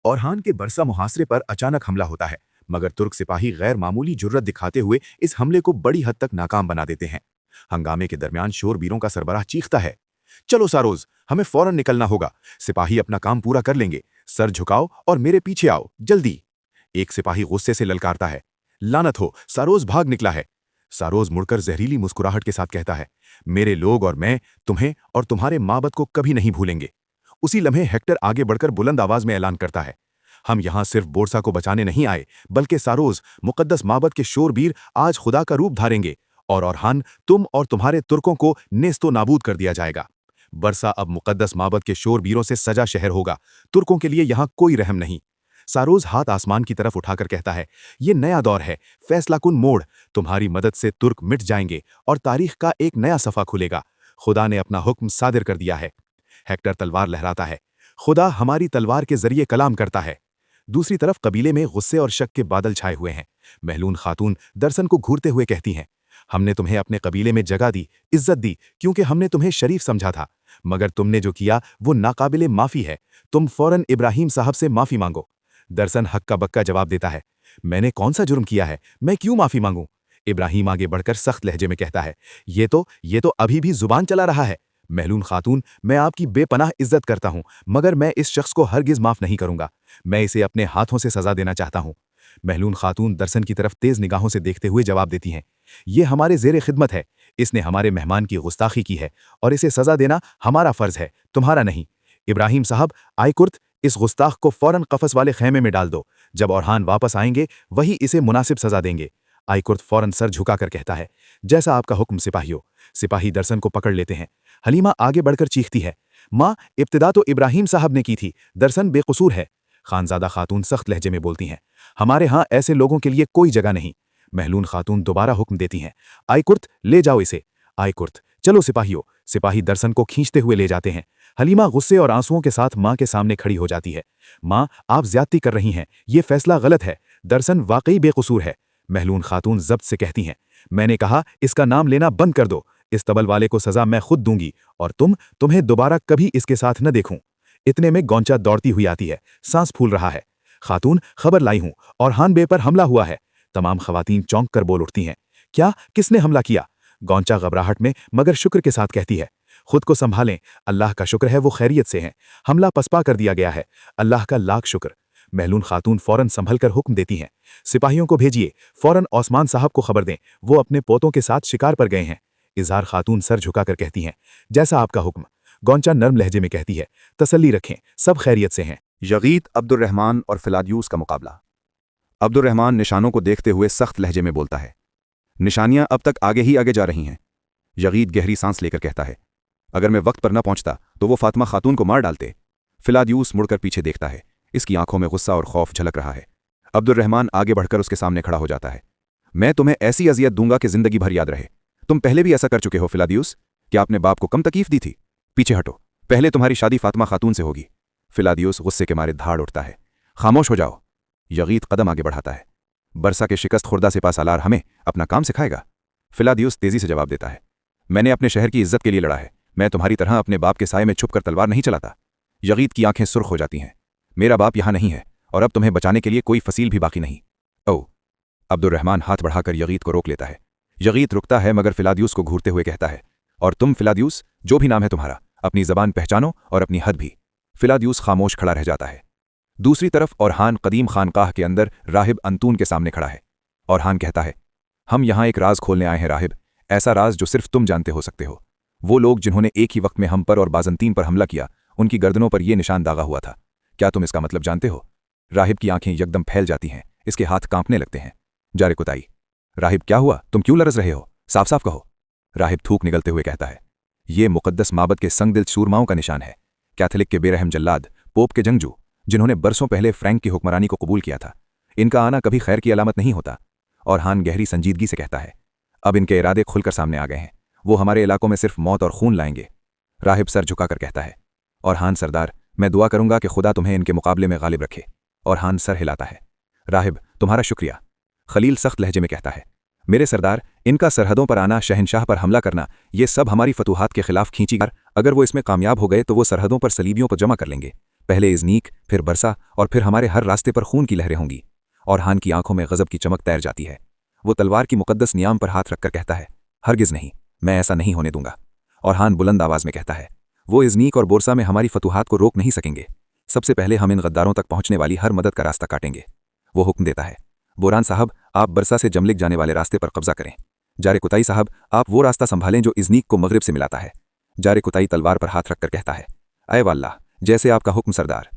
औरहान के बरसा मुहासरे पर अचानक हमला होता है, मगर तुर्क सिपाही गैर मामूली जुर्रत दिखाते हुए इस हमले को बड़ी हद तक नाकाम बना देते हैं। हंगामे के दरमियान शोरबीरों का सरबराह चीखता है, चलो सारोज, हमें फौरन निकलना होगा। सिपाही अपना काम पूरा कर लेंगे। सर झुकाओ और मेरे पीछे आओ, जल्दी। एक सिपाही गुस्से से ललकारता है, लानत हो, सारोज भाग निकला है। सारोज मुड़कर जहरीली मुस्कुराहट के साथ कहता है, मेरे लोग और मैं तुम्हें और तुम्हारे माबद को कभी नहीं भूलेंगे। उसी लम्हे हेक्टर आगे बढ़कर बुलंद आवाज में ऐलान करता है, हम यहां सिर्फ बोरसा को बचाने नहीं आए, बल्कि सारोज, मुकद्दस माबद के शोरबीर आज खुदा का रूप धारेंगे और औरहान, तुम और तुम्हारे तुर्कों को नेस्तो नाबूद कर दिया जाएगा। बरसा अब मुकद्दस माबद के शोरबीरों से सजा शहर होगा। तुर्कों के लिए यहां कोई रहम नहीं। सारोज हाथ आसमान की तरफ उठाकर कहता है, ये नया दौर है, फैसलाकुन मोड़। तुम्हारी मदद से तुर्क मिट जाएंगे और तारीख का एक नया सफा खुलेगा। खुदा ने अपना हुक्म सादिर कर दिया है। हेक्टर तलवार लहराता है, खुदा हमारी तलवार के जरिए कलाम करता है। दूसरी तरफ कबीले में गुस्से और शक के बादल छाए हुए हैं। महलून खातून दर्शन को घूरते हुए कहती हैं, हमने तुम्हें अपने कबीले में जगह दी, इज्जत दी, क्योंकि हमने तुम्हें शरीफ समझा था, मगर तुमने जो किया वो नाकाबिले माफी है। तुम फौरन इब्राहिम साहब से माफी मांगो। दर्शन हक्का बक्का जवाब देता है, मैंने कौन सा जुर्म किया है, मैं क्यों माफी मांगूं? इब्राहिम आगे बढ़कर सख्त लहजे में कहता है, ये तो अभी भी जुबान चला रहा है। महलून खातून, मैं आपकी बेपनाह इज्जत करता हूं, मगर मैं इस शख्स को हरगिज माफ नहीं करूंगा। मैं इसे अपने हाथों से सजा देना चाहता हूं। महलून खातून दर्शन की तरफ तेज निगाहों से देखते हुए जवाब देती हैं, ये हमारे जेरे खिदमत है। इसने हमारे मेहमान की गुस्ताखी की है और इसे सजा देना हमारा फर्ज है, तुम्हारा नहीं। इब्राहिम साहब, आयकुर्त, इस गुस्ताख को फौरन कफस वाले खैमे में डाल दो। जब औरहान वापस आएंगे वही इसे मुनासिब सजा देंगे। आयकुर्त फौरन सर झुकाकर कहता है, जैसा आपका हुक्म सिपाहियों। सिपाही दर्शन को पकड़ लेते हैं। हलीमा आगे बढ़कर चीखती है, माँ, इब्तिदा तो इब्राहिम साहब ने की थी, दर्शन बेकसूर है। खानजादा खातून सख्त लहजे में बोलती हैं, हमारे यहाँ ऐसे लोगों के लिए कोई जगह नहीं। महलून खातून दोबारा हुक्म देती हैं, आयकुर्त, ले जाओ इसे। आयकुर्त, चलो सिपाहियों। सिपाही दर्शन को खींचते हुए ले जाते हैं। हलीमा गुस्से और आंसुओं के साथ माँ के सामने खड़ी हो जाती है। माँ, आप ज्यादती कर रही हैं, ये फैसला गलत है। दर्शन वाकई बेकसूर है। महलून खातून जब्त से कहती हैं, मैंने कहा इसका नाम लेना बंद कर दो। इस तबल वाले को सजा मैं खुद दूंगी और तुम्हें दोबारा कभी इसके साथ न देखूं। इतने में गौंचा दौड़ती हुई आती है, सांस फूल रहा है। खातून, खबर लाई हूं, औरहान बे पर हमला हुआ है। तमाम खवातीन चौंक कर बोल उठती हैं, क्या, किसने हमला किया? गौंचा घबराहट में मगर शुक्र के साथ कहती है, खुद को संभालें, अल्लाह का शुक्र है वो खैरियत से हैं। हमला पसपा कर दिया गया है, अल्लाह का लाख शुक्र। महलून खातून फौरन संभल कर हुक्म देती हैं, सिपाहियों को भेजिए, फौरन ओस्मान साहब को खबर दें, वो अपने पोतों के साथ शिकार पर गए हैं। इजहार खातून सर झुकाकर कहती हैं, जैसा आपका हुक्म। गौंचा नर्म लहजे में कहती है, तसल्ली रखें, सब खैरियत से हैं। यगीत, अब्दुर्रहमान और फिलादियूस का मुकाबला। अब्दुर्रहमान निशानों को देखते हुए सख्त लहजे में बोलता है, निशानियां अब तक आगे ही आगे जा रही हैं। यगीत गहरी सांस लेकर कहता है, अगर मैं वक्त पर न पहुंचता तो वो फातिमा खातून को मार डालते। फिलादियूस मुड़कर पीछे देखता है, इसकी आंखों में गुस्सा और खौफ झलक रहा है। अब्दुर्रहमान आगे बढ़कर उसके सामने खड़ा हो जाता है, मैं तुम्हें ऐसी अजियत दूंगा कि जिंदगी भर याद रहे। तुम पहले भी ऐसा कर चुके हो फिलादियूस, क्या आपने बाप को कम तकलीफ दी थी? पीछे हटो, पहले तुम्हारी शादी फातिमा खातून से होगी। फिलादियूस गुस्से के मारे धाड़ उठता है, खामोश हो जाओ। यगीत कदम आगे बढ़ाता है, बरसा के शिकस्त खुर्दा सिपा सालार हमें अपना काम सिखाएगा? फिलादियूस तेजी से जवाब देता है, मैंने अपने शहर की इज्जत के लिए लड़ा है, मैं तुम्हारी तरह अपने बाप के साये में छुपकर तलवार नहीं चलाता। यगीत की आंखें सुर्ख हो जाती हैं, मेरा बाप यहां नहीं है और अब तुम्हें बचाने के लिए कोई फसील भी बाकी नहीं। ओ! अब्दुर्रहमान हाथ बढ़ाकर यगीत को रोक लेता है। यगीत रुकता है मगर फिलादियूस को घूरते हुए कहता है, और तुम फिलादियूस, जो भी नाम है तुम्हारा, अपनी जबान पहचानो और अपनी हद भी। फिलादियूस खामोश खड़ा रह जाता है। दूसरी तरफ औरहान कदीम खानकाह के अंदर राहिब अंतून के सामने खड़ा है। औरहान कहता है, हम यहां एक राज खोलने आए हैं राहिब, ऐसा राज जो सिर्फ तुम जानते हो सकते हो। वो लोग जिन्होंने एक ही वक्त में हम पर और बाजंतीन पर हमला किया, उनकी गर्दनों पर यह निशान दागा हुआ था। क्या तुम इसका मतलब जानते हो? राहिब की आंखें यकदम फैल जाती हैं, इसके हाथ कांपने लगते हैं। जारे कुताई, राहिब क्या हुआ, तुम क्यों लरज रहे हो? साफ साफ कहो। राहिब थूक निगलते हुए कहता है, ये मुकद्दस माबद के संगदिल सूरमाओं का निशान है, कैथोलिक के बेरहम जल्लाद, पोप के जंगजू, जिन्होंने बरसों पहले फ्रैंक की हुक्मरानी को कबूल किया था। इनका आना कभी खैर की अलामत नहीं होता। औरहान गहरी संजीदगी से कहता है, अब इनके इरादे खुलकर सामने आ गए हैं, वो हमारे इलाकों में सिर्फ मौत और खून लाएंगे। राहिब सर झुकाकर कहता है, औरहान सरदार, मैं दुआ करूंगा कि खुदा तुम्हें इनके मुकाबले में गालिब रखे। औरहान सर हिलाता है, राहिब तुम्हारा शुक्रिया। खलील सख्त लहजे में कहता है, मेरे सरदार, इनका सरहदों पर आना, शहनशाह पर हमला करना, ये सब हमारी फतूहात के खिलाफ खींची कर, अगर वो इसमें कामयाब हो गए तो वो सरहदों पर सलीबियों को जमा कर लेंगे, पहले इज़नीक, फिर बरसा और फिर हमारे हर रास्ते पर खून की लहरें होंगी। औरहान की आंखों में गजब की चमक तैर जाती है। वो तलवार की मुकद्दस नियाम पर हाथ रखकर कहता है, हरगिज़ नहीं, मैं ऐसा नहीं होने दूंगा। औरहान बुलंद आवाज में कहता है, वो इज़नीक और बोरसा में हमारी फतूहात को रोक नहीं सकेंगे। सबसे पहले हम इन गद्दारों तक पहुंचने वाली हर मदद का रास्ता काटेंगे। वो हुक्म देता है, बोरान साहब, आप बरसा से जमलिक जाने वाले रास्ते पर कब्जा करें। जारे कुताई साहब, आप वो रास्ता संभालें जो इज़नीक को मगरिब से मिलाता है। जारे कुताई तलवार पर हाथ रखकर कहता है, अय वाल्लाह, जैसे आपका हुक्म सरदार।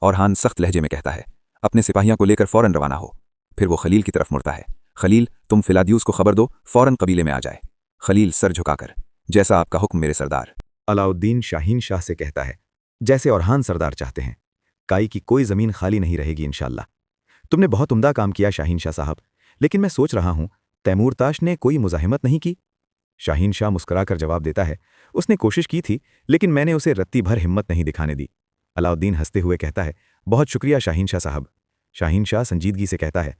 औरहान सख्त लहजे में कहता है, अपने सिपाहियों को लेकर फौरन रवाना हो। फिर वो खलील की तरफ मुड़ता है, खलील, तुम फिलादियूस को खबर दो, फौरन कबीले में आ जाए। खलील सर झुकाकर, जैसा आपका हुक्म मेरे सरदार। अलाउद्दीन शाहीन शाह से कहता है, जैसे औरहान सरदार चाहते हैं, काई की कोई जमीन खाली नहीं रहेगी इंशाल्लाह। तुमने बहुत उम्दा काम किया शाहीन शाह साहब, लेकिन मैं सोच रहा हूं, तैमूरताश ने कोई मुजाहिमत नहीं की? शाहीन शाह मुस्कुराकर जवाब देता है, उसने कोशिश की थी, लेकिन मैंने उसे रत्ती भर हिम्मत नहीं दिखाने दी। अलाउद्दीन हंसते हुए कहता है, बहुत शुक्रिया शाहीन शाह साहब। शाहीन शाह संजीदगी से कहता है,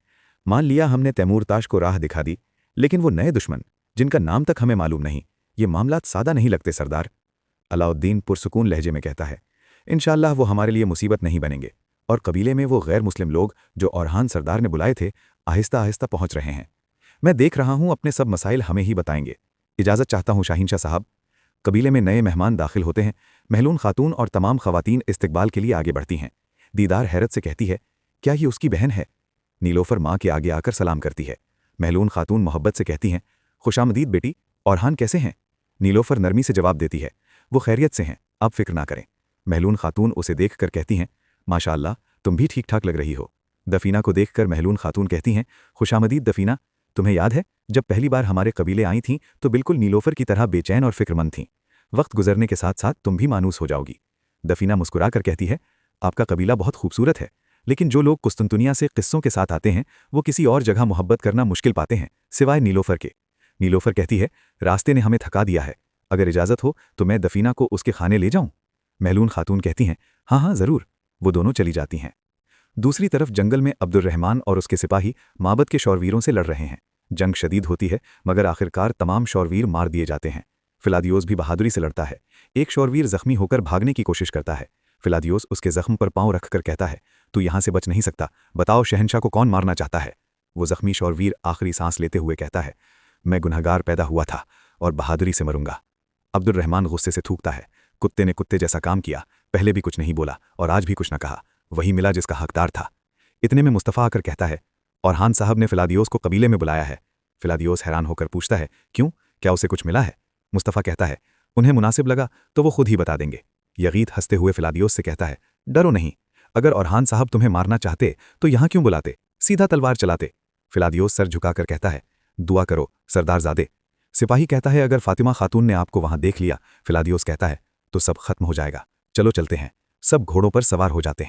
मान लिया हमने तैमूरताश को राह दिखा दी, लेकिन वो नए दुश्मन, जिनका नाम तक हमें मालूम नहीं, ये मामलात सादा नहीं लगते सरदार। अलाउद्दीन पुरसुकून लहजे में कहता है, इंशाअल्लाह वो हमारे लिए मुसीबत नहीं बनेंगे, और कबीले में वो गैर मुस्लिम लोग जो औरहान सरदार ने बुलाए थे, आहिस्ता आहिस्ता पहुंच रहे हैं। मैं देख रहा हूं अपने सब मसाइल हमें ही बताएंगे। इजाज़त चाहता हूं शाहीन शाह साहब। कबीले में नए मेहमान दाखिल होते हैं। महलून खातून और तमाम खवातीन इस्तकबाल के लिए आगे बढ़ती हैं। दीदार हैरत से कहती है, क्या ये उसकी बहन है? नीलोफर माँ के आगे आकर सलाम करती है। महलून खातून मोहब्बत से कहती हैं, खुशामदीद बेटी, औरहान कैसे हैं? नीलोफर नरमी से जवाब देती है, वो खैरियत से हैं, आप फिक्र ना करें। महलून खातून उसे देख कर कहती हैं, माशाअल्लाह, तुम भी ठीक ठाक लग रही हो। दफीना को देखकर महलून खातून कहती हैं, खुशामदीद दफीना, तुम्हें याद है जब पहली बार हमारे कबीले आई थीं तो बिल्कुल नीलोफर की तरह बेचैन और फिक्रमंद थीं। वक्त गुजरने के साथ साथ तुम भी मानूस हो जाओगी। दफीना मुस्कुराकर कहती है, आपका कबीला बहुत खूबसूरत है, लेकिन जो लोग कुस्तुनतुनिया से किस्सों के साथ आते हैं वो किसी और जगह मोहब्बत करना मुश्किल पाते हैं, सिवाय नीलोफर के। नीलोफर कहती है, रास्ते ने हमें थका दिया है, अगर इजाज़त हो तो मैं दफीना को उसके खाने ले जाऊं? महलून खातून कहती हैं, हाँ हाँ ज़रूर। वो दोनों चली जाती हैं। दूसरी तरफ जंगल में अब्दुर्रहमान और उसके सिपाही माबद के शौरवीरों से लड़ रहे हैं। जंग शदीद होती है, मगर आखिरकार तमाम शौरवीर मार दिए जाते हैं। फिलादियोस भी बहादुरी से लड़ता है। एक शौरवीर जख्मी होकर भागने की कोशिश करता है। फिलादियोस उसके जख्म पर पांव रखकर कहता है, तू यहां से बच नहीं सकता, बताओ शहनशाह को कौन मारना चाहता है? वो जख्मी शौरवीर आखिरी सांस लेते हुए कहता है, मैं गुनहगार पैदा हुआ था और बहादुरी से मरूंगा। अब्दुर्रहमान गुस्से से थूकता है, कुत्ते ने कुत्ते जैसा काम किया, पहले भी कुछ नहीं बोला और आज भी कुछ न कहा, वही मिला जिसका हकदार था। इतने में मुस्तफ़ा आकर कहता है, औरहान साहब ने फिलादियोस को कबीले में बुलाया है। फिलादियोस हैरान होकर पूछता है, क्यों, क्या उसे कुछ मिला है? मुस्तफ़ा कहता है, उन्हें मुनासिब लगा तो वो खुद ही बता देंगे। यगीत हंसते हुए फिलादियोस से कहता है, डरो नहीं, अगर औरहान साहब तुम्हें मारना चाहते तो यहाँ क्यों बुलाते, सीधा तलवार चलाते। फिलादियोस सर झुकाकर कहता है, दुआ करो सरदारजादे। सिपाही कहता है, अगर फातिमा खातून ने आपको वहां देख लिया। फिलादियोस कहता है, तो सब खत्म हो जाएगा, चलो चलते हैं। सब घोड़ों पर सवार हो जाते हैं।